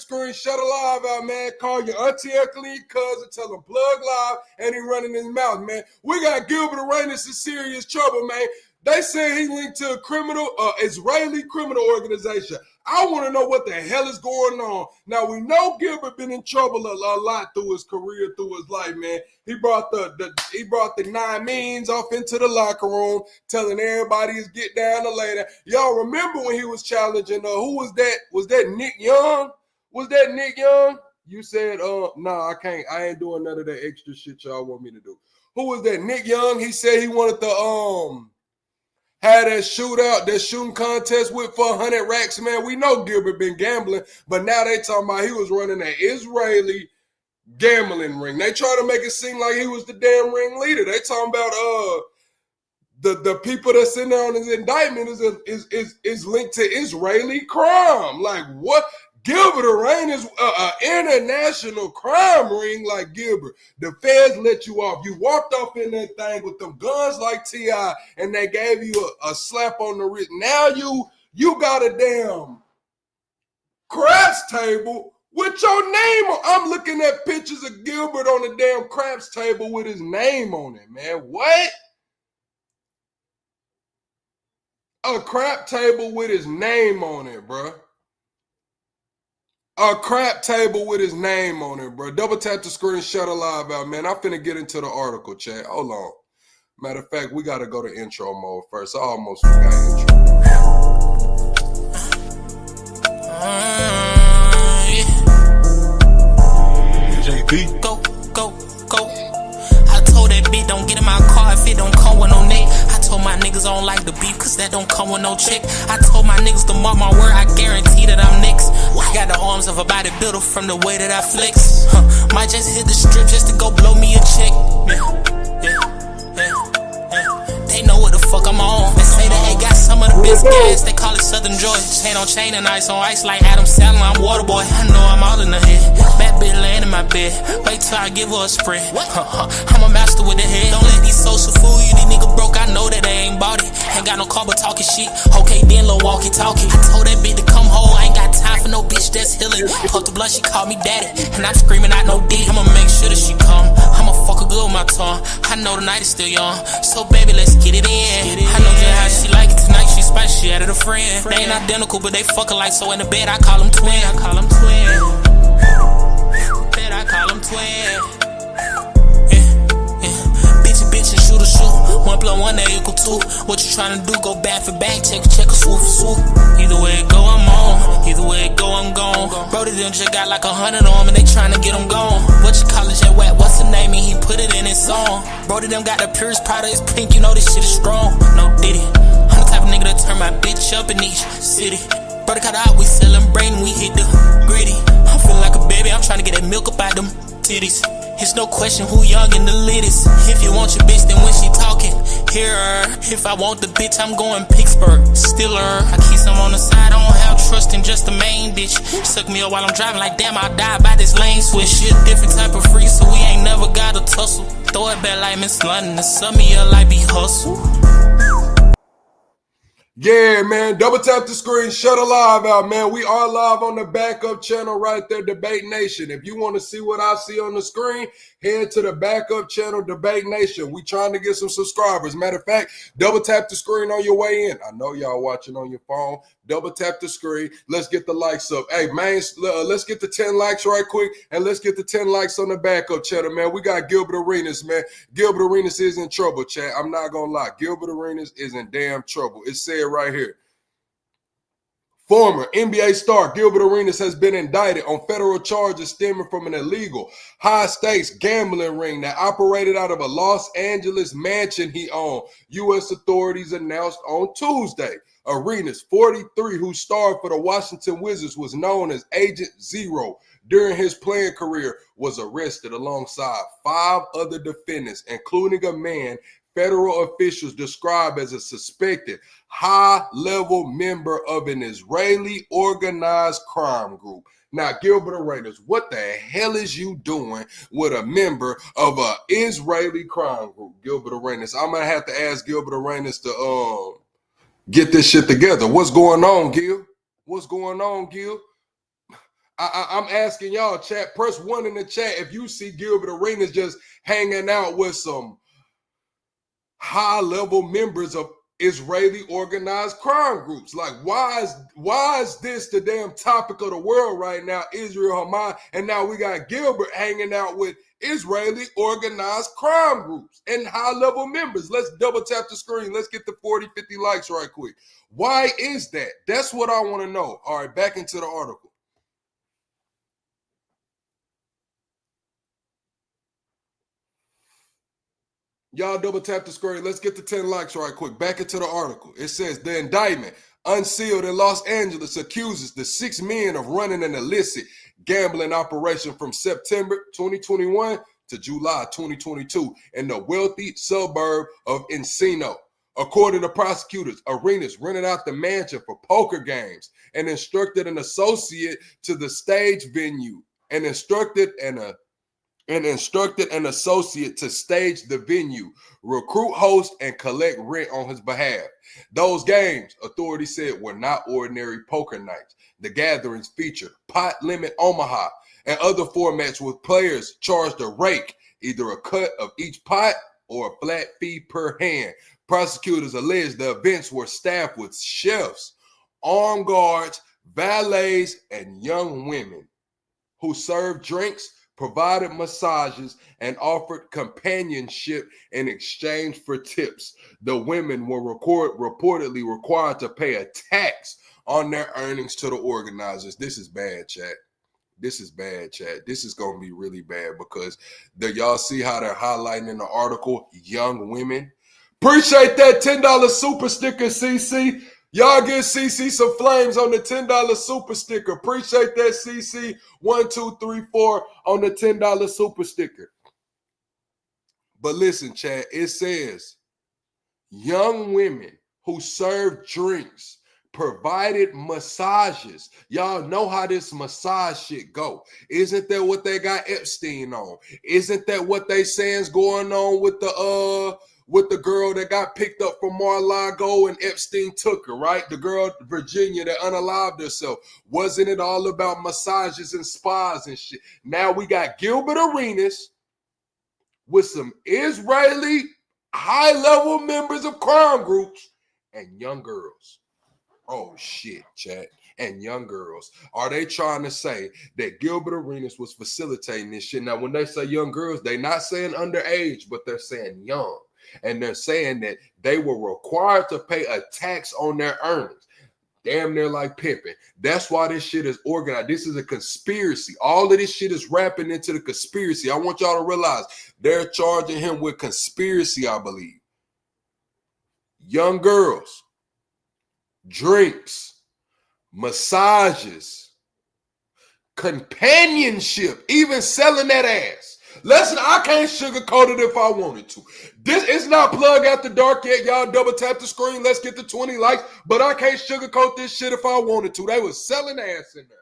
Screen. Shut a live out, man. Call your auntie, uncle, and your cousin. Tell them plug live, and he running his mouth, man. We got Gilbert Arenas in serious trouble, man. They say he linked to a Israeli criminal organization. I want to know what the hell is going on. Now, we know Gilbert been in trouble a lot through his career, through his life, man. He brought the 9 means off into the locker room, telling everybody to get down to later. Y'all remember when he was challenging, who was that? Was that Nick Young? Was that Nick Young? You said, nah, I can't. I ain't doing none of that extra shit y'all want me to do. Who was that? Nick Young? He said he wanted to, had that shootout, that shooting contest with for 100 racks, man. We know Gilbert been gambling, but now they talking about he was running an Israeli gambling ring. They try to make it seem like he was the damn ringleader. They talking about the people that's in there on his indictment is linked to Israeli crime. Like what? Gilbert Arenas, international crime ring like Gilbert. The feds let you off. You walked off in that thing with them guns like T.I. and they gave you a slap on the wrist. Now you got a damn craps table with your name on. I'm looking at pictures of Gilbert on the damn craps table with his name on it, man. What? A crap table with his name on it, bro. A crap table with his name on it, bro. Double tap the screen, shut a live out, man. I'm finna get into the article, chat. Hold on. Matter of fact, we gotta go to intro mode first. I almost forgot intro. JP. Go. I told that bitch don't get in my car if it don't come with no neck. I told my niggas I don't like the beef cause that don't come with no check. I told my niggas to mark my word, I guarantee that I'm next. I got the arms of a bodybuilder from the way that I flex. Might just hit the strip just to go blow me a check. They know what the fuck I'm on. They say that they got some of the best gas, they call it Southern Joy. Chain on chain and ice on ice like Adam Sandler, I'm Waterboy. I know I'm all in the head. Bad bitch laying in my bed. Wait till I give her a spread. I'm a master with the head. Don't let these social fool you, these niggas broke. I know that they ain't bought it. Ain't got no car but talking shit. Okay, then little walkie talkie. I told that bitch to come home. I ain't got time for no bitch that's healing. Puff the blood, she called me daddy. And I'm screaming out no D. I'ma make sure that she come. I'ma fuck her good with my tongue. I know the night is still young. So baby, let's get it in. I know just how she like it tonight. She spicy, she added a friend. They ain't identical, but they fuck alike. So in the bed, I call them twin. I call them twin. Bitch and shoot a shoot. 1 + 1 = 2. What you tryna do? Go back for back, check a swoop. Either way it go, I'm on. Either way it go, I'm gone. Brody them just got like 100 on and they tryna get them gone. What you call it, Jet Wet? What's the name? And he put it in his song. Brody them got the purest product, it's pink, you know this shit is strong. No diddy. I'm the type of nigga that turn my bitch up in each city. Brody cut out, we celebrating, we hit the gritty. I'm feeling like a baby, I'm tryna get that milk up out them titties. It's no question who young and the latest. If you want your bitch, then when she talking, hear her. If I want the bitch, I'm going Pittsburgh, still her. I keep some on the side, I don't have trust in just the main bitch. Suck me up while I'm driving like damn, I'll die by this lane switch. She a different type of freak, so we ain't never gotta tussle. Throw it back like Miss London and sum me up like be hustle. Yeah, man. Double tap the screen. Shut a live out, man. We are live on the backup channel right there, Debate Nation. If you want to see what I see on the screen, head to the backup channel, Debate Nation. We trying to get some subscribers. Matter of fact, double tap the screen on your way in. I know y'all watching on your phone. Double tap the screen. Let's get the likes up. Hey, man, let's get the 10 likes right quick, and let's get the 10 likes on the backup channel, man. We got Gilbert Arenas, man. Gilbert Arenas is in trouble, chat. I'm not going to lie. Gilbert Arenas is in damn trouble. It's said right here. Former NBA star Gilbert Arenas has been indicted on federal charges stemming from an illegal high-stakes gambling ring that operated out of a Los Angeles mansion he owned, U.S. authorities announced on Tuesday. Arenas, 43, who starred for the Washington Wizards, was known as Agent Zero during his playing career, was arrested alongside 5 other defendants, including a man federal officials describe as a suspected high-level member of an Israeli organized crime group. Now, Gilbert Arenas, what the hell is you doing with a member of an Israeli crime group? Gilbert Arenas, I'm going to have to ask Gilbert Arenas to get this shit together. What's going on, Gil? What's going on, Gil? I'm asking y'all, chat, press 1 in the chat if you see Gilbert Arenas just hanging out with some high-level members of Israeli organized crime groups. Like, why is this the damn topic of the world right now, Israel, Hamas, and now we got Gilbert hanging out with Israeli organized crime groups and high-level members. Let's double tap the screen. Let's get the 40, 50 likes right quick. Why is that? That's what I want to know. All right, back into the article. Y'all double tap the screen. Let's get the 10 likes right quick. Back into the article. It says the indictment unsealed in Los Angeles accuses the 6 men of running an illicit gambling operation from September 2021 to July 2022 in the wealthy suburb of Encino. According to prosecutors, Arenas rented out the mansion for poker games and instructed an associate to the stage venue and instructed an associate to stage the venue, recruit hosts, and collect rent on his behalf. Those games, authorities said, were not ordinary poker nights. The gatherings featured pot limit Omaha and other formats with players charged a rake, either a cut of each pot or a flat fee per hand. Prosecutors alleged the events were staffed with chefs, armed guards, valets, and young women who served drinks, provided massages, and offered companionship in exchange for tips. The women were reportedly required to pay a tax on their earnings to the organizers. This is bad, chat. This is bad, chat. This is going to be really bad because y'all see how they're highlighting in the article, young women. Appreciate that $10 super sticker, CC. Y'all give CC some flames on the $10 super sticker. Appreciate that, CC. 1, 2, 3, 4 on the $10 super sticker. But listen, chat, it says young women who served drinks, provided massages. Y'all know how this massage shit go. Isn't that what they got Epstein on? Isn't that what they saying's going on with the girl that got picked up from Mar-a-Lago and Epstein took her, right? The girl, Virginia, that unalived herself. Wasn't it all about massages and spas and shit? Now we got Gilbert Arenas with some Israeli high-level members of crime groups and young girls. Oh, shit, chat. And young girls. Are they trying to say that Gilbert Arenas was facilitating this shit? Now, when they say young girls, they're not saying underage, but they're saying young. And they're saying that they were required to pay a tax on their earnings. Damn near like pimping. That's why this shit is organized. This is a conspiracy. All of this shit is wrapping into the conspiracy. I want y'all to realize they're charging him with conspiracy, I believe. Young girls, drinks, massages, companionship, even selling that ass. Listen, I can't sugarcoat it if I wanted to. This is not plug after dark yet. Y'all double tap the screen. Let's get to 20 likes. But I can't sugarcoat this shit if I wanted to. They was selling ass in there.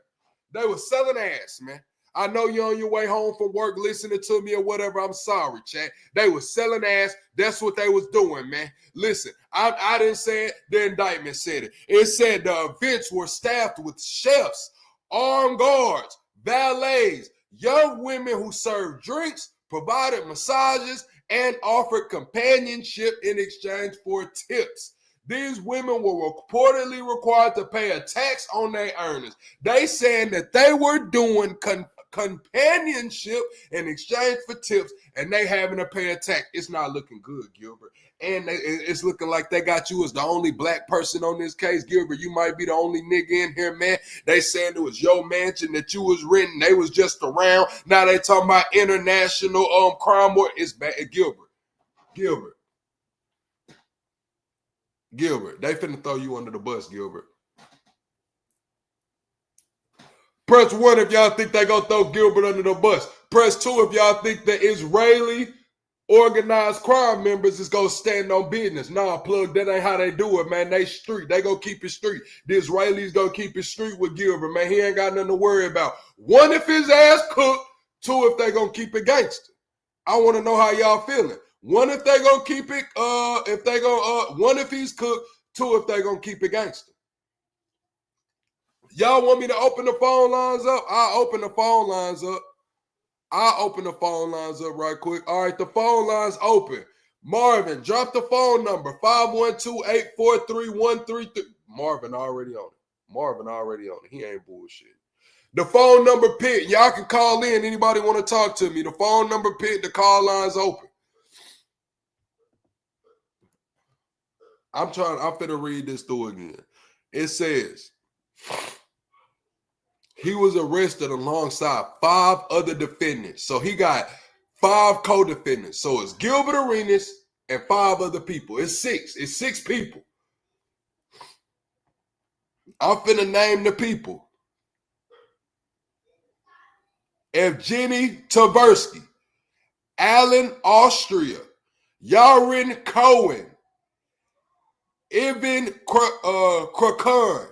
They was selling ass, man. I know you're on your way home from work listening to me or whatever. I'm sorry, chat. They was selling ass. That's what they was doing, man. Listen, I didn't say it. The indictment said it. It said the events were staffed with chefs, armed guards, valets, young women who served drinks, provided massages, and offered companionship in exchange for tips. These women were reportedly required to pay a tax on their earnings. They saying that they were doing companionship in exchange for tips, and they having to pay a tax. It's not looking good, Gilbert. And it's looking like they got you as the only black person on this case. Gilbert, you might be the only nigga in here, man. They saying it was your mansion that you was renting. They was just around. Now they talking about international crime war. It's bad. Gilbert. They finna throw you under the bus, Gilbert. Press 1 if y'all think they gonna throw Gilbert under the bus. Press 2 if y'all think the Israeli organized crime members is gonna stand on business. Nah, plug, that ain't how they do it, man. They street. They gonna keep it street. The Israelis gonna keep it street with Gilbert, man. He ain't got nothing to worry about. 1, if his ass cooked. 2, if they gonna keep it gangster. I want to know how y'all feeling. 1, if they gonna keep it, 1, if he's cooked. 2, if they gonna keep it gangster. Y'all want me to open the phone lines up? I'll open the phone lines up. I'll open the phone lines up right quick. All right, the phone lines open. Marvin, drop the phone number, 512-843-133. Marvin already on it. Marvin already on it. He ain't bullshit. The phone number pit. Y'all can call in. Anybody want to talk to me? The phone number pit, the call lines open. I'm finna read this through again. It says, he was arrested alongside 5 other defendants. So he got 5 co-defendants. So it's Gilbert Arenas and 5 other people. It's 6. It's 6 people. I'm finna name the people. Evgeny Tversky, Alan Austria, Yarin Cohen, Ivan Krakan,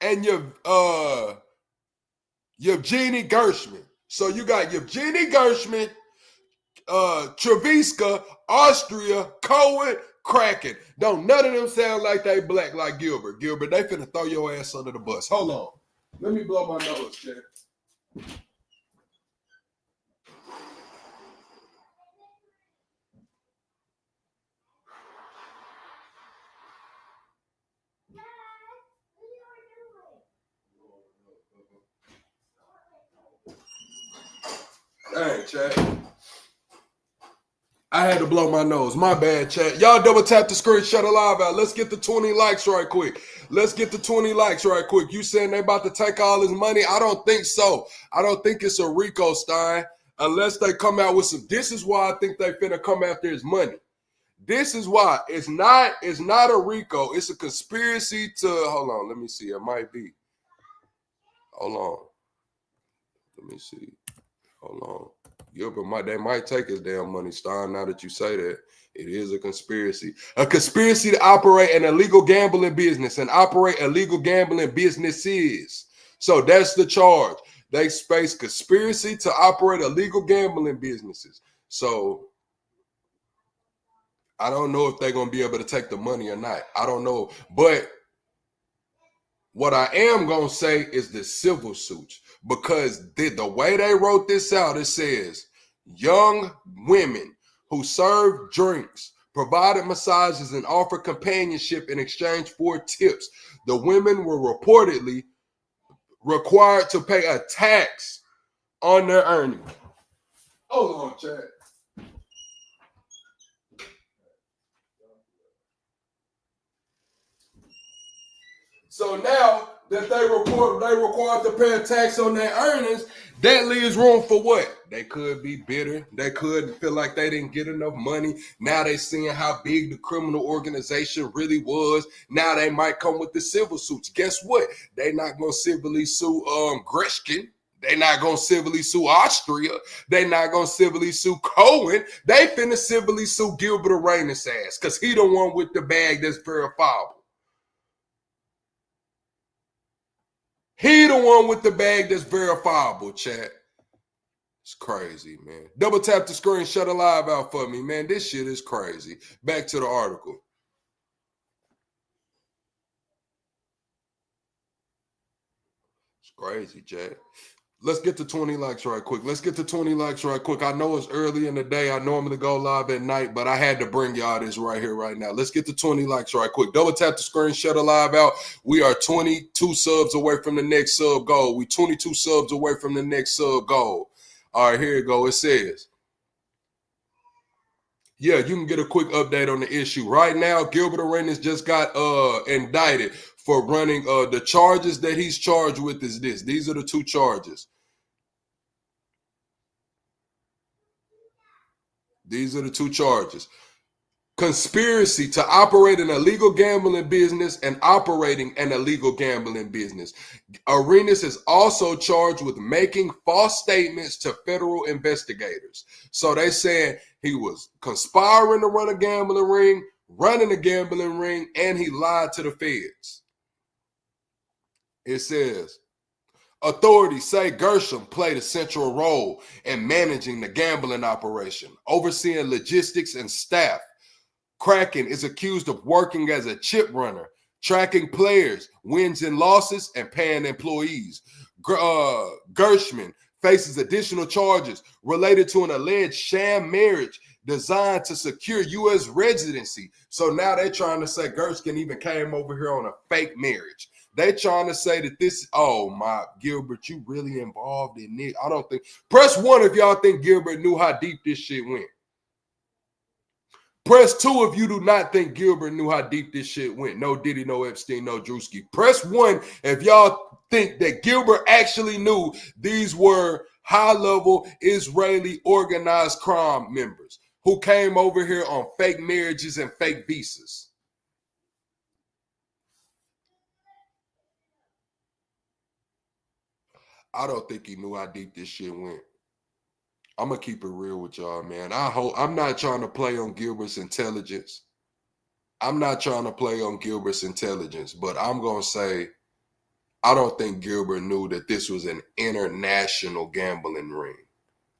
and Yevgeny Gershman. So you got Yevgeny Gershman, Treviska, Austria, Cohen, Kraken. Don't none of them sound like they black like Gilbert. Gilbert, they finna throw your ass under the bus. Hold on. Let me blow my nose, Chad. Dang, Chad. I had to blow my nose. My bad, chat. Y'all double tap the screen, shut the live out. Let's get the 20 likes right quick. Let's get the 20 likes right quick. You saying they about to take all his money? I don't think so. I don't think it's a Rico Stein unless they come out with some. This is why I think they finna come after his money. This is why. It's not a Rico. It's a conspiracy to, hold on, let me see. It might be. Hold on. Let me see. Hold on. Gilbert, they might take his damn money, Stein, now that you say that. It is a conspiracy. A conspiracy to operate an illegal gambling business and operate illegal gambling businesses. So that's the charge. They face conspiracy to operate illegal gambling businesses. So I don't know if they're going to be able to take the money or not. I don't know. But what I am going to say is the civil suits. Because the way they wrote this out, it says, young women who served drinks, provided massages, and offered companionship in exchange for tips. The women were reportedly required to pay a tax on their earnings. Hold on, Chad. So now that they required to pay a tax on their earnings, that leaves room for what? They could be bitter. They could feel like they didn't get enough money. Now they seeing how big the criminal organization really was. Now they might come with the civil suits. Guess what? They not going to civilly sue Greshkin. They not going to civilly sue Austria. They not going to civilly sue Cohen. They finna civilly sue Gilbert Arenas' ass because he the one with the bag that's verifiable. He the one with the bag that's verifiable, chat. It's crazy, man. Double tap the screen, shut the live out for me, man. This shit is crazy. Back to the article. It's crazy, chat. Let's get to 20 likes right quick. Let's get to 20 likes right quick. I know it's early in the day. I normally go live at night, but I had to bring y'all this right here, right now. Let's get to 20 likes right quick. Double tap the screen, shut the live out. We are 22 subs away from the next sub goal. We 22 subs away from the next sub goal. All right, here you go. It says, yeah, you can get a quick update on the issue. Right now, Gilbert Arenas just got indicted for running. The charges that he's charged with is this. These are the 2 charges. These are the 2 charges. Conspiracy to operate an illegal gambling business and operating an illegal gambling business. Arenas is also charged with making false statements to federal investigators. So they saying he was conspiring to run a gambling ring, running a gambling ring, and he lied to the feds. It says, authorities say Gershom played a central role in managing the gambling operation, overseeing logistics and staff. Kraken is accused of working as a chip runner tracking players, wins and losses, and paying employees. Gershman faces additional charges related to an alleged sham marriage designed to secure U.S. residency. So now they're trying to say Gershman even came over here on a fake marriage. They trying to say that this, oh my, Gilbert, you really involved in it. I don't think. Press 1 if y'all think Gilbert knew how deep this shit went. Press 2 if you do not think Gilbert knew how deep this shit went. No Diddy, no Epstein, no Drewski. Press 1 if y'all think that Gilbert actually knew these were high-level Israeli organized crime members who came over here on fake marriages and fake visas. I don't think he knew how deep this shit went. I'm going to keep it real with y'all, man. I'm not trying to play on Gilbert's intelligence. I'm not trying to play on Gilbert's intelligence, but I'm going to say I don't think Gilbert knew that this was an international gambling ring.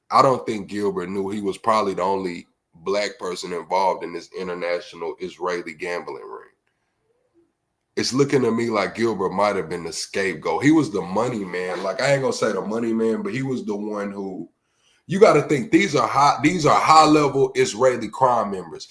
I don't think Gilbert knew he was probably the only black person involved in this international Israeli gambling ring. It's looking to me like Gilbert might have been the scapegoat. He was the money man. Like, I ain't going to say the money man, but he was the one who, you got to think these are high-level Israeli crime members.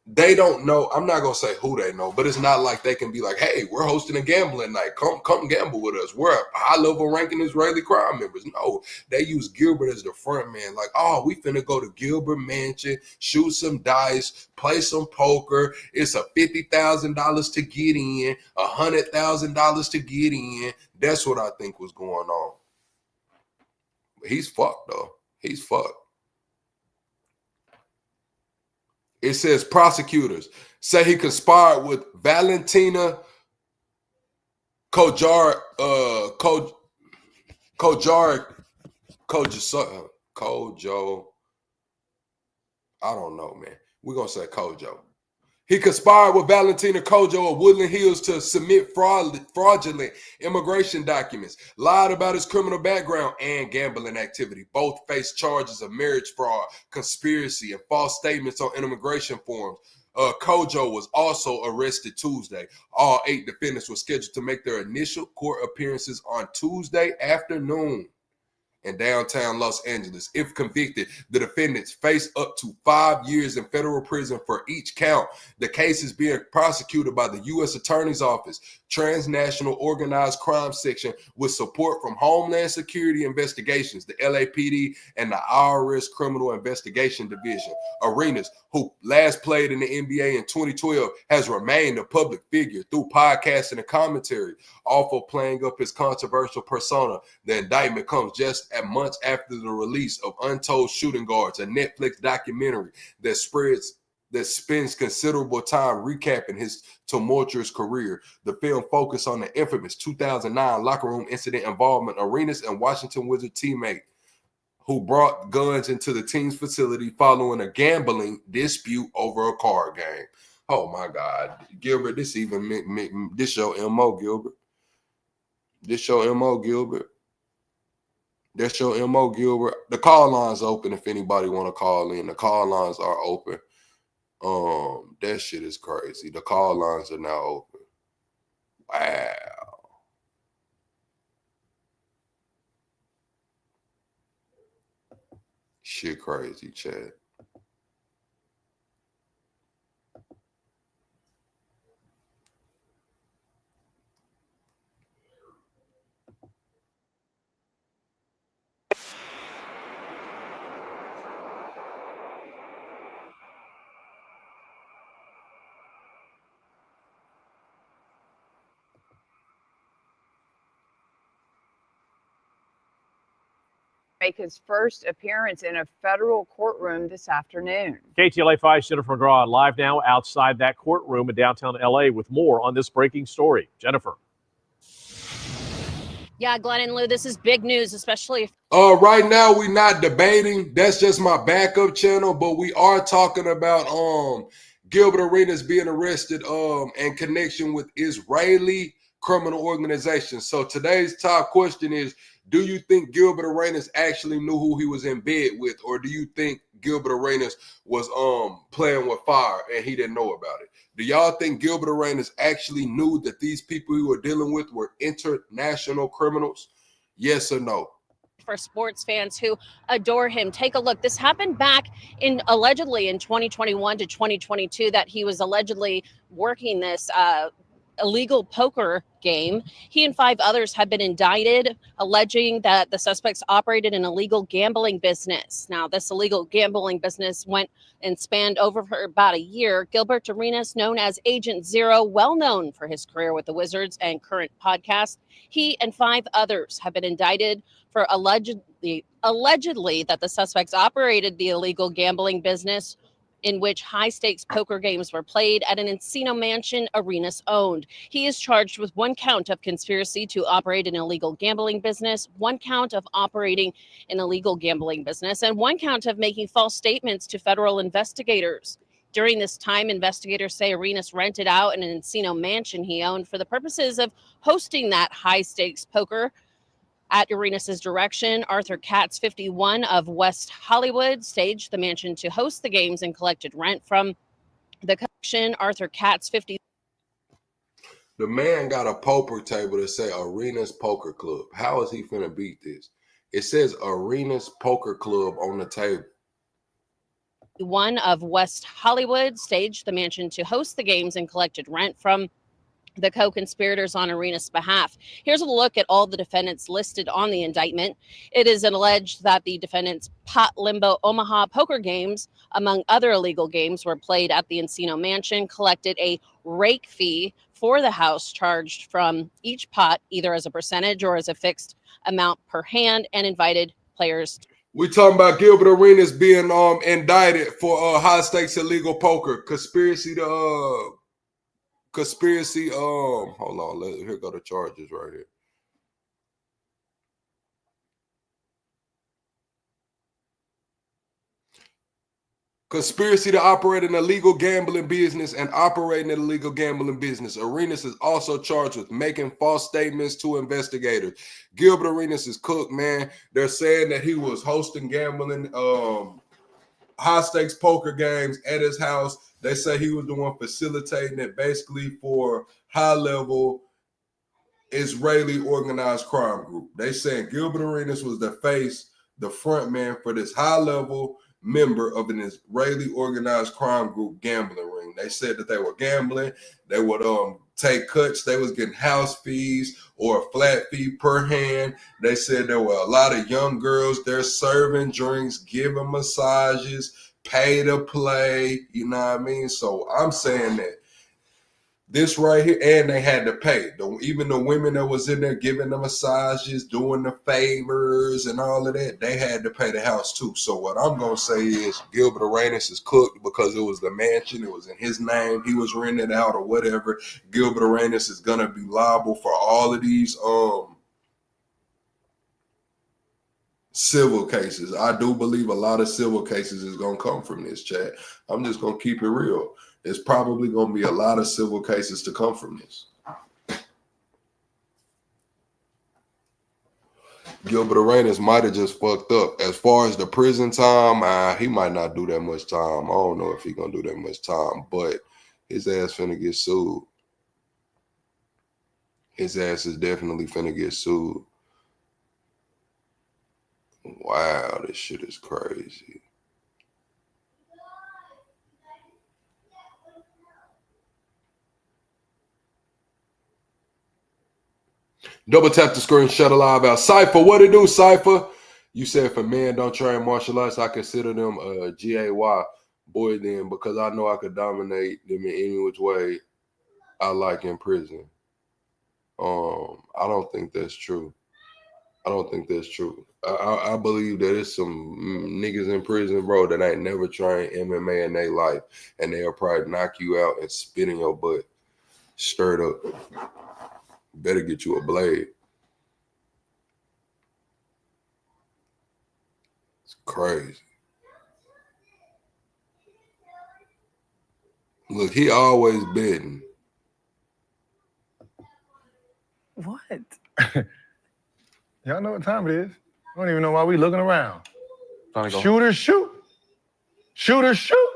They don't know. I'm not going to say who they know, but it's not like they can be like, hey, we're hosting a gambling night. Come gamble with us. We're high-level ranking Israeli crime members. No, they use Gilbert as the front man. Like, oh, we finna go to Gilbert Mansion, shoot some dice, play some poker. It's a $50,000 to get in, $100,000 to get in. That's what I think was going on. But he's fucked, though. He's fucked. It says prosecutors say he conspired with Valentina Kojo. I don't know, man. We're going to say Kojo. He conspired with Valentina Kojo of Woodland Hills to submit fraudulent immigration documents, lied about his criminal background and gambling activity. Both face charges of marriage fraud, conspiracy, and false statements on immigration forms. Kojo was also arrested Tuesday. All 8 defendants were scheduled to make their initial court appearances on Tuesday afternoon in downtown Los Angeles. If convicted, the defendants face up to 5 years in federal prison for each count. The case is being prosecuted by the U.S. Attorney's Office, Transnational Organized Crime Section, with support from Homeland Security Investigations, the LAPD, and the IRS Criminal Investigation Division. Arenas, who last played in the NBA in 2012, has remained a public figure through podcasting and commentary, also playing up his controversial persona. The indictment comes just months after the release of Untold Shooting Guards, a Netflix documentary that spends considerable time recapping his tumultuous career. The film focused on the infamous 2009 locker room incident involving Arenas and Washington Wizards teammate who brought guns into the team's facility following a gambling dispute over a card game. Oh my God, Gilbert, this your MO, Gilbert. This your MO, Gilbert. That's your MO, Gilbert. The call line's open if anybody want to call in. The call lines are open. That shit is crazy. The call lines are now open. Wow. Shit crazy, Chad. Make his first appearance in a federal courtroom this afternoon. KTLA 5's Jennifer McGraw live now outside that courtroom in downtown LA with more on this breaking story. Jennifer. Yeah, Glenn and Lou, this is big news, especially if right now we're not debating. That's just my backup channel, but we are talking about Gilbert Arenas being arrested in connection with Israeli criminal organizations. So today's top question is, do you think Gilbert Arenas actually knew who he was in bed with, or do you think Gilbert Arenas was playing with fire and he didn't know about it? Do y'all think Gilbert Arenas actually knew that these people he were dealing with were international criminals? Yes or no? For sports fans who adore him, take a look. This happened back in allegedly in 2021 to 2022 that he was allegedly working this illegal poker game. He and 5 others have been indicted, alleging that the suspects operated an illegal gambling business. Now, this illegal gambling business went and spanned over for about a year. Gilbert Arenas, known as Agent Zero, well known for his career with the Wizards and current podcast, he and 5 others have been indicted for allegedly that the suspects operated the illegal gambling business in which high-stakes poker games were played at an Encino mansion Arenas owned. He is charged with 1 count of conspiracy to operate an illegal gambling business, 1 count of operating an illegal gambling business, and 1 count of making false statements to federal investigators. During this time, investigators say Arenas rented out an Encino mansion he owned for the purposes of hosting that high-stakes poker. At Arenas' direction, Arthur Katz, 51 of West Hollywood, staged the mansion to host the games and collected rent from the collection. Arthur Katz, 50. The man got a poker table that say Arenas Poker Club. How is he finna beat this? It says Arenas Poker Club on the table. One of West Hollywood staged the mansion to host the games and collected rent from the co-conspirators on Arenas' behalf. Here's a look at all the defendants listed on the indictment. It is alleged that the defendants' Pot Limbo Omaha poker games, among other illegal games, were played at the Encino mansion, collected a rake fee for the house charged from each pot, either as a percentage or as a fixed amount per hand, and invited players. We talking about Gilbert Arenas being indicted for high stakes illegal poker, conspiracy, hold on, here go the charges right here. Conspiracy to operate an illegal gambling business and operating an illegal gambling business. Arenas is also charged with making false statements to investigators. Gilbert Arenas is cooked, man. They're saying that he was hosting gambling, high stakes poker games at his house. They say he was the one facilitating it basically for high level Israeli organized crime group. They saying Gilbert Arenas was the face, the front man for this high level member of an Israeli organized crime group gambling ring. They said that they were gambling. They would take cuts. They was getting house fees or a flat fee per hand. They said there were a lot of young girls there serving drinks, giving massages, pay to play. You know what I mean? So I'm saying that this right here, and they had to pay. Even the women that was in there giving the massages, doing the favors and all of that, they had to pay the house too. So what I'm going to say is Gilbert Arenas is cooked because it was the mansion. It was in his name. He was renting it out or whatever. Gilbert Arenas is going to be liable for all of these civil cases. I do believe a lot of civil cases is going to come from this, chat. I'm just going to keep it real. There's probably going to be a lot of civil cases to come from this. Gilbert Arenas might have just fucked up. As far as the prison time, he might not do that much time. I don't know if he's going to do that much time, but his ass finna get sued. His ass is definitely finna get sued. Wow, this shit is crazy. Double tap the screen, shut a live out. Cypher, what it do, Cypher? You said for men don't train martial arts, I consider them GAY. Boy, then, because I know I could dominate them in any which way I like in prison. I don't think that's true. I don't think that's true. I believe that there's some niggas in prison, bro, that ain't never trained MMA in their life, and they'll probably knock you out and spit in your butt straight up. Better get you a blade. It's crazy. Look, he always betting. What? Y'all know what time it is. I don't even know why we looking around. Go. Shooter, shoot. Shooter, shoot.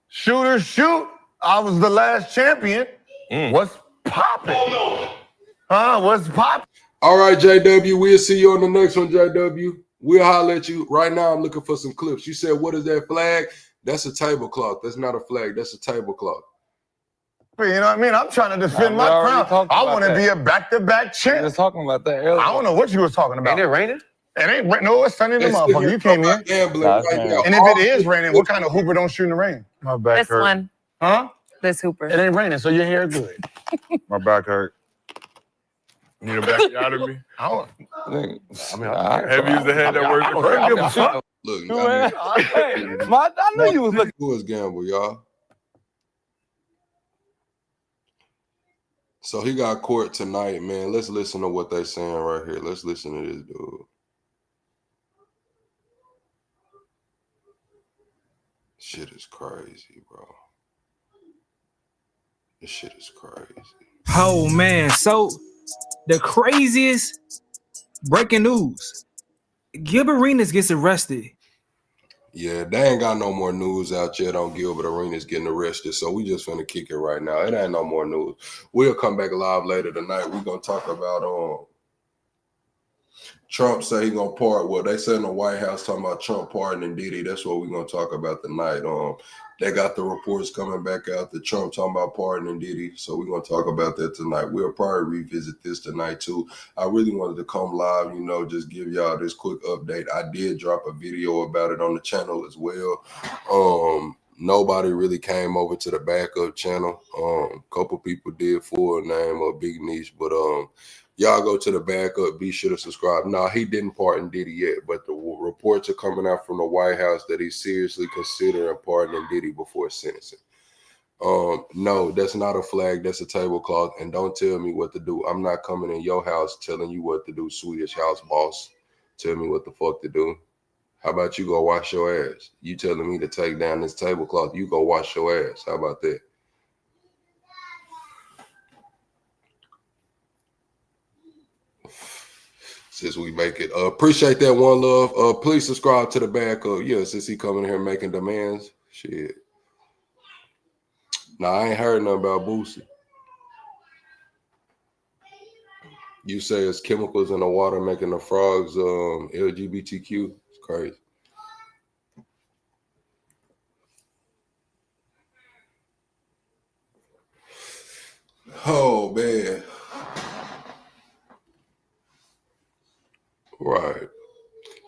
Shooter, shoot. I was the last champion. What's popping? Oh, no. Huh? What's popping? All right, JW. We'll see you on the next one, JW. We'll holler at you. Right now, I'm looking for some clips. You said, what is that flag? That's a tablecloth. That's not a flag. That's a tablecloth. You know what I mean? I'm trying to defend my crown. I want to be a back-to-back champ. We was talking about that earlier. I don't know what you was talking about. Ain't it raining? It ain't raining. No, it's sunny in the motherfucker. You came in. And if it is raining, what kind of hooper don't shoot in the rain? My back This hurt. one. Huh? This hooper. It ain't raining, so your hair good. My back hurt. Need a backyard of me? I don't. Heavy is the head that works the crowd. Look, I knew you was looking. Who is Gamble, y'all? So he got court tonight, man. Let's listen to what they saying right here. Let's listen to this dude. Shit is crazy, bro. This shit is crazy. Oh man, so the craziest breaking news. Gilbert Arenas gets arrested. Yeah, they ain't got no more news out yet on Gilbert Arenas getting arrested, so we just finna kick it right now. It ain't no more news. We'll come back live later tonight. We're gonna talk about Trump say he gonna pardon. Well, they said in the White House talking about Trump pardoning Diddy. That's what we're gonna talk about tonight. They got the reports coming back out that Trump talking about pardoning Diddy. So we're gonna talk about that tonight. We'll probably revisit this tonight too. I really wanted to come live, just give y'all this quick update. I did drop a video about it on the channel as well. Nobody really came over to the backup channel. Couple people did, full name of Big Niche, but y'all go to the backup, be sure to subscribe. No, he didn't pardon Diddy yet, but the reports are coming out from the White House that he's seriously considering pardoning Diddy before sentencing. No, that's not a flag, that's a tablecloth, and don't tell me what to do. I'm not coming in your house telling you what to do, Swedish house boss. Tell me what the fuck to do. How about you go wash your ass? You telling me to take down this tablecloth, you go wash your ass. How about that? Since we make it, appreciate that, one love. Please subscribe to the backup. Yeah, since he coming here making demands, shit. Nah, I ain't heard nothing about Boosie. You say it's chemicals in the water making the frogs LGBTQ. It's crazy. Oh man. Right.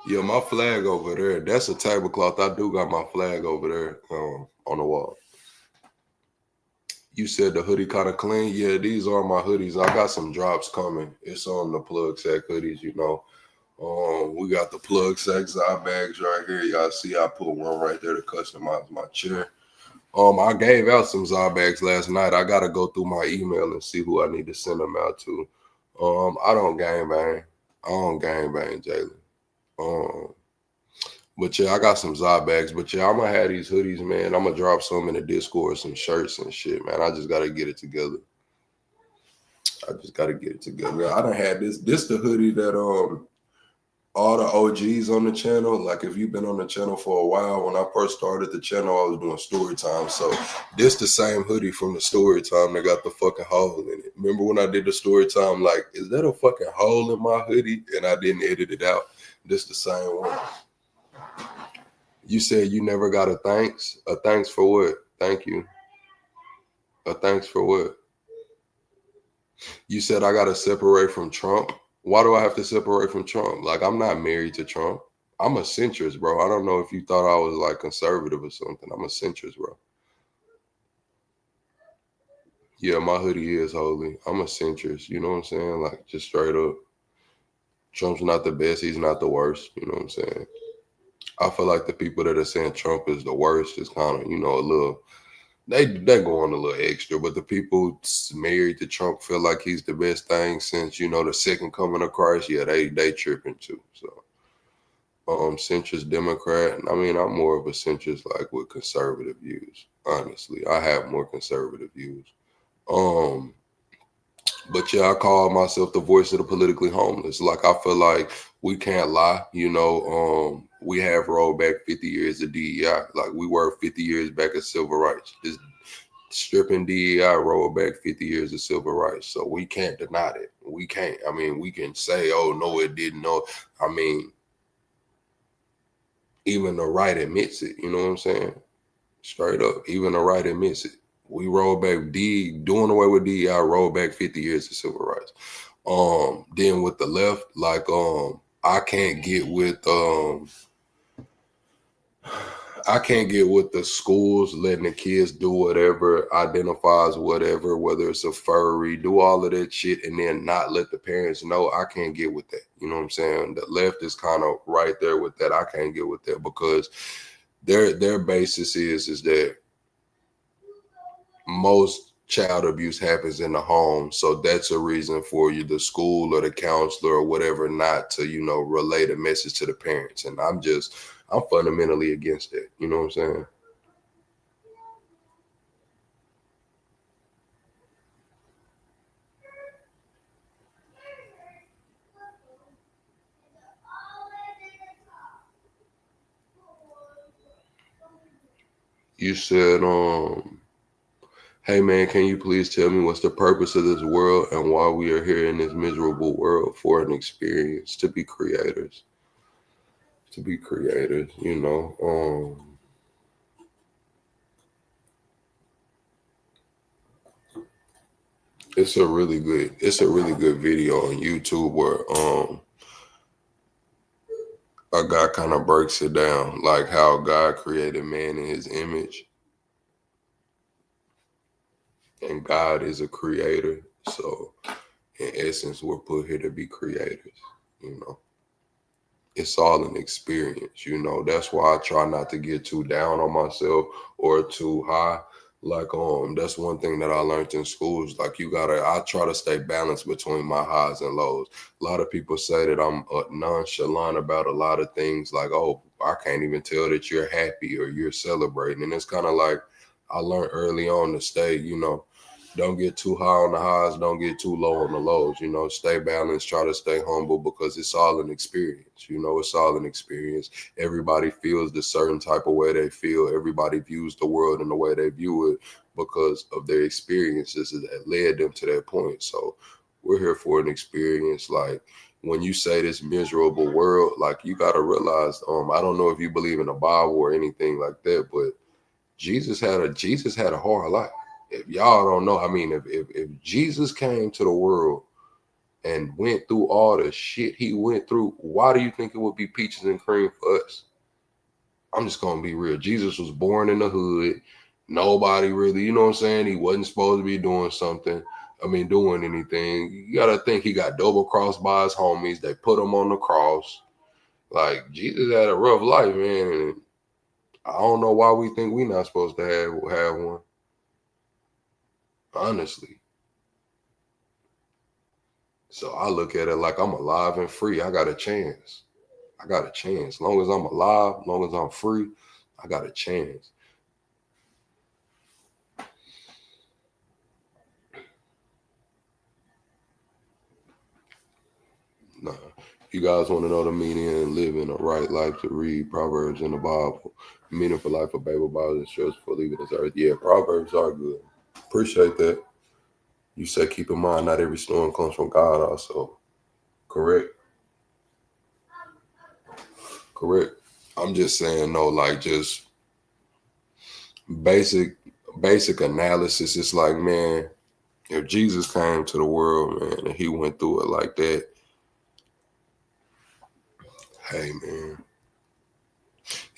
Yeah, my flag over there. That's a tablecloth. I do got my flag over there on the wall. You said the hoodie kind of clean. Yeah, these are my hoodies. I got some drops coming. It's on the plug sack hoodies, we got the plug sack Zy bags right here. Y'all see I put one right there to customize my chair. I gave out some Zy bags last night. I gotta go through my email and see who I need to send them out to. I don't gangbang. I don't gangbang, Jalen. But yeah, I got some Zy bags. But yeah, I'm gonna have these hoodies, man. I'm gonna drop some in the Discord, some shirts and shit, man. I just gotta get it together. I done had this. This the hoodie that all the OGs on the channel, like if you've been on the channel for a while, when I first started the channel, I was doing story time. So this the same hoodie from the story time that got the fucking hole in it. Remember when I did the story time, like, is that a fucking hole in my hoodie? And I didn't edit it out. This the same one. You said you never got a thanks? A thanks for what? Thank you. A thanks for what? You said I got to separate from Trump. Why do I have to separate from Trump? Like, I'm not married to Trump. I'm a centrist, bro. I don't know if you thought I was like conservative or something. I'm a centrist, bro. Yeah, my hoodie is holy. I'm a centrist. You know what I'm saying? Like, just straight up. Trump's not the best. He's not the worst. You know what I'm saying? I feel like the people that are saying Trump is the worst is kind of, a little, they going a little extra. But the people married to Trump feel like he's the best thing since, the second coming of Christ. Yeah, they tripping too. So, centrist Democrat. I mean, I'm more of a centrist, like with conservative views. Honestly, I have more conservative views. But But yeah, I call myself the voice of the politically homeless. Like, I feel like we can't lie, we have rolled back 50 years of DEI. Like, we were 50 years back of civil rights. This stripping DEI rolled back 50 years of civil rights. So we can't deny that. We can't. I mean, we can say, oh, no, it didn't. No, I mean, even the right admits it. You know what I'm saying? Straight up. Even the right admits it. We rolled back doing away with DEI, rolled back 50 years of civil rights. Then with the left, like, I can't get with the schools letting the kids do whatever, identifies whatever, whether it's a furry, do all of that shit, and then not let the parents know. I can't get with that. You know what I'm saying? The left is kind of right there with that. I can't get with that because their basis is that most child abuse happens in the home. So that's a reason for you, the school or the counselor or whatever, not to, relay the message to the parents. And I'm fundamentally against that. You know what I'm saying? You said, hey man, can you please tell me what's the purpose of this world and why we are here in this miserable world? For an experience, to be creators. It's a really good video on YouTube where a guy kind of breaks it down, like how God created man in his image. And God is a creator. So in essence, we're put here to be creators, It's all an experience, That's why I try not to get too down on myself or too high. Like, that's one thing that I learned in school is like, I try to stay balanced between my highs and lows. A lot of people say that I'm nonchalant about a lot of things, like, oh, I can't even tell that you're happy or you're celebrating. And it's kind of like, I learned early on to stay, don't get too high on the highs, don't get too low on the lows, stay balanced, try to stay humble because it's all an experience, it's all an experience. Everybody feels the certain type of way they feel. Everybody views the world in the way they view it because of their experiences that led them to that point. So we're here for an experience. Like, when you say this miserable world, like, you got to realize, I don't know if you believe in the Bible or anything like that, but Jesus had a hard life. If y'all don't know, I mean, if Jesus came to the world and went through all the shit he went through, why do you think it would be peaches and cream for us? I'm just going to be real. Jesus was born in the hood. Nobody really, you know what I'm saying? He wasn't supposed to be doing anything. You got to think he got double crossed by his homies. They put him on the cross. Like, Jesus had a rough life, man. And I don't know why we think we're not supposed to have one. Honestly. So I look at it like I'm alive and free. I got a chance. As long as I'm alive, as long as I'm free, I got a chance. Nah. If you guys want to know the meaning and living a right life, to read Proverbs in the Bible. Meaningful life of Bible and stress for leaving this earth. Yeah, Proverbs are good. Appreciate that. You say keep in mind not every storm comes from God also. Correct. I'm just saying, no, like, just basic analysis. It's like, man, if Jesus came to the world, man, and he went through it like that, hey, man,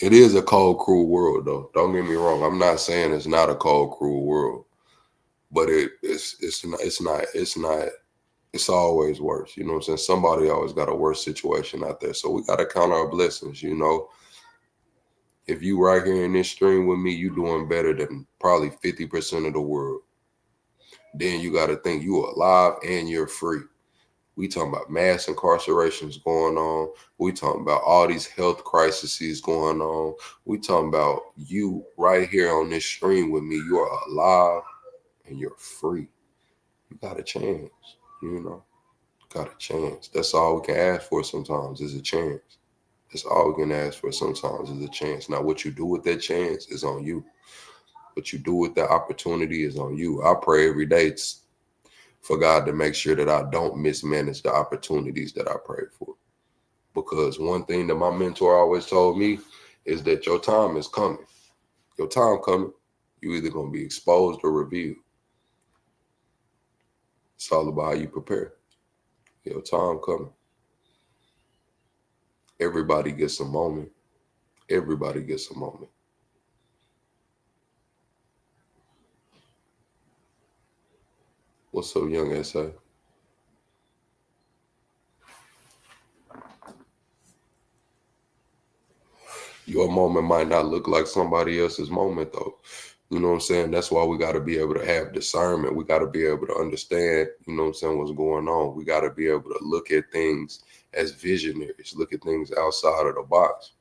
it is a cold, cruel world, though. Don't get me wrong. I'm not saying it's not a cold, cruel world, but it's not. It's always worse. You know what I'm saying? Somebody always got a worse situation out there. So we got to count our blessings, If you right here in this stream with me, you doing better than probably 50% of the world. Then you got to think you alive and you're free. We talking about mass incarcerations going on. We talking about all these health crises going on. We talking about you right here on this stream with me. You are alive and you're free. You got a chance. you know. Got a chance. That's all we can ask for sometimes is a chance. That's all we can ask for sometimes is a chance. Now, what you do with that chance is on you. What you do with that opportunity is on you. I pray every day for God to make sure that I don't mismanage the opportunities that I pray for. Because one thing that my mentor always told me is that your time is coming. Your time coming. You're either going to be exposed or revealed. It's all about how you prepare. Your time coming. Everybody gets a moment. Everybody gets a moment. What's up, young SA? Your moment might not look like somebody else's moment, though. You know what I'm saying? That's why we got to be able to have discernment. We got to be able to understand, you know what I'm saying, what's going on. We got to be able to look at things as visionaries, look at things outside of the box.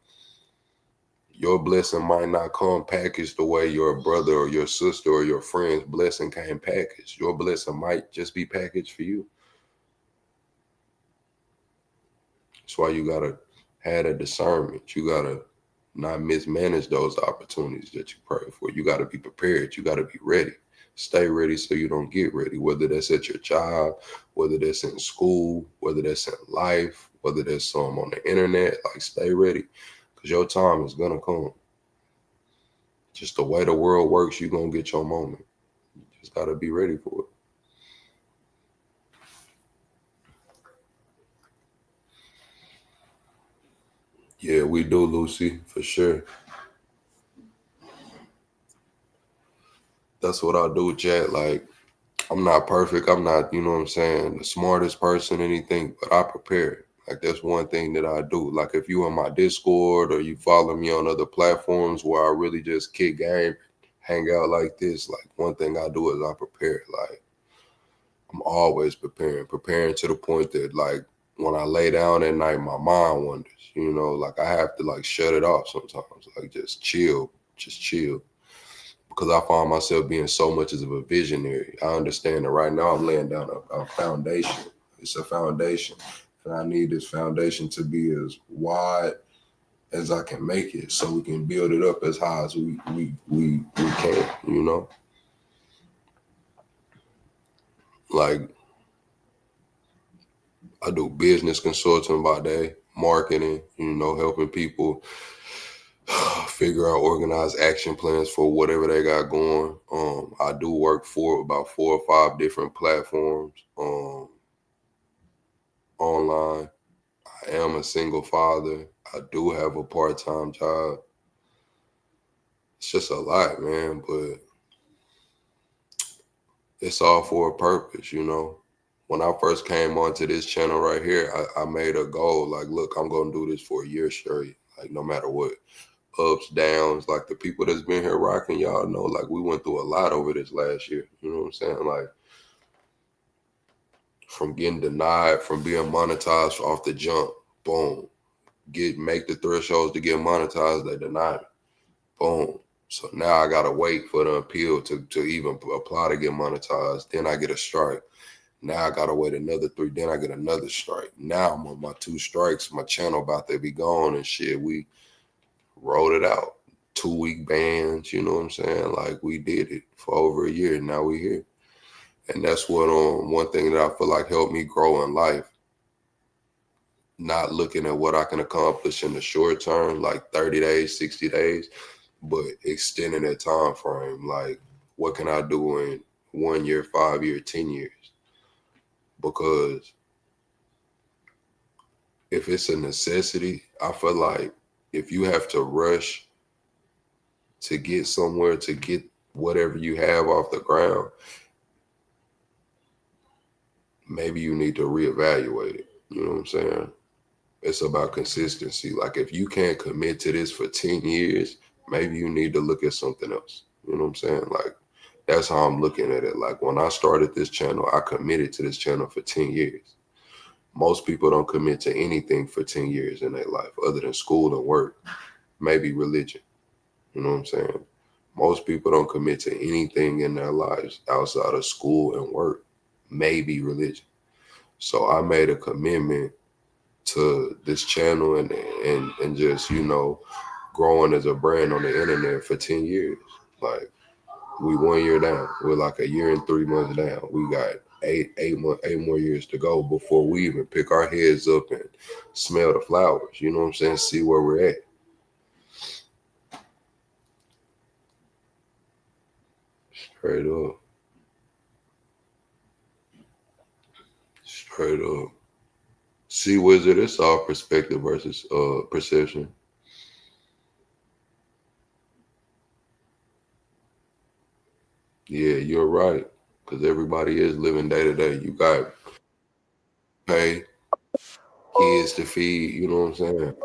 Your blessing might not come packaged the way your brother or your sister or your friend's blessing came packaged. Your blessing might just be packaged for you. That's why you got to have a discernment. You got to not mismanage those opportunities that you pray for. You got to be prepared. You got to be ready. Stay ready so you don't get ready, whether that's at your job, whether that's in school, whether that's in life, whether that's some on the internet. Like, stay ready because your time is going to come. Just the way the world works, you're going to get your moment. You just got to be ready for it. Yeah, we do, Lucy, for sure. That's what I do, Chad. Like, I'm not perfect. I'm not, you know what I'm saying, the smartest person, anything, but I prepare. Like, that's one thing that I do. Like, if you in my Discord or you follow me on other platforms where I really just kick game, hang out like this, like, one thing I do is I prepare. Like, I'm always preparing to the point that, like, when I lay down at night, my mind wanders, you know, like, I have to, like, shut it off sometimes, like, just chill. Because I find myself being so much as of a visionary. I understand that right now I'm laying down a foundation. It's a foundation. And I need this foundation to be as wide as I can make it so we can build it up as high as we can, you know? Like, I do business consulting by day, marketing, you know, helping people figure out organized action plans for whatever they got going. I do work for about 4 or 5 different platforms online. I am a single father. I do have a part-time job. It's just a lot, man, but it's all for a purpose, you know. When I first came onto this channel right here, I made a goal, like, look, I'm going to do this for a year straight, like, no matter what. Ups, downs, like, the people that's been here rocking, y'all know, like, we went through a lot over this last year. You know what I'm saying? Like, from getting denied, from being monetized off the jump, boom. Make the thresholds to get monetized, they denied it. Boom. So now I gotta wait for the appeal to even apply to get monetized. Then I get a strike. Now I gotta wait another 3. Then I get another strike. Now I'm on my 2 strikes. My channel about to be gone and shit. We rolled it out. 2-week bans, you know what I'm saying? Like, we did it for over a year. Now we here. And that's what one thing that I feel like helped me grow in life. Not looking at what I can accomplish in the short term, like 30 days, 60 days, but extending that time frame. Like, what can I do in 1 year, 5 years, 10 years? Because if it's a necessity, I feel like if you have to rush to get somewhere, to get whatever you have off the ground, maybe you need to reevaluate it. You know what I'm saying? It's about consistency. Like, if you can't commit to this for 10 years, maybe you need to look at something else. You know what I'm saying? Like, that's how I'm looking at it. Like, when I started this channel, I committed to this channel for 10 years. Most people don't commit to anything for 10 years in their life other than school and work, maybe religion. You know what I'm saying? Most people don't commit to anything in their lives outside of school and work, maybe religion. So I made a commitment to this channel and just, you know, growing as a brand on the internet for 10 years. Like, we 1 year down. We're like a year and 3 months down. We got eight more years to go before we even pick our heads up and smell the flowers. You know what I'm saying? See where we're at. Straight up. Straight up. See, Wizard, it's all perspective versus perception. Yeah, you're right. Because everybody is living day to day. You got pay, kids to feed, you know what I'm saying?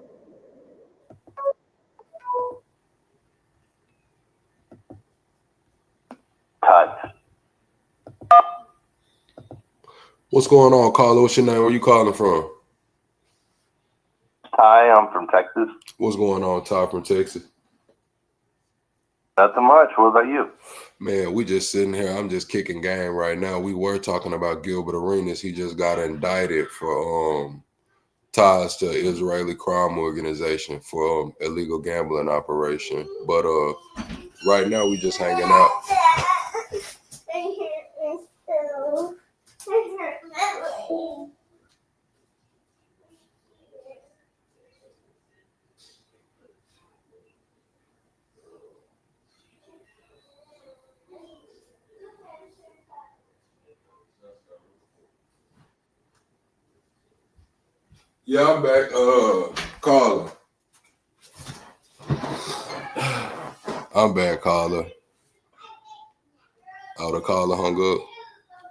What's going on, caller? What's your name? Where you calling from? Ty, I'm from Texas. What's going on, Ty from Texas? Nothing much. What about you? Man, we just sitting here. I'm just kicking game right now. We were talking about Gilbert Arenas. He just got indicted for ties to Israeli crime organization for illegal gambling operation. But right now we just hanging out. Yeah, I'm back. Caller. I'm back, caller. Oh, the caller hung up.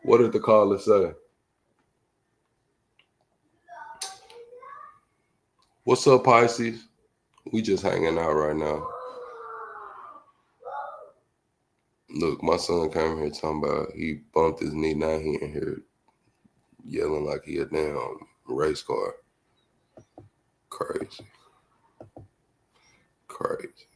What did the caller say? What's up, Pisces? We just hanging out right now. Look, my son came here talking about he bumped his knee. Now he in here yelling like he a damn race car. Crazy. Crazy.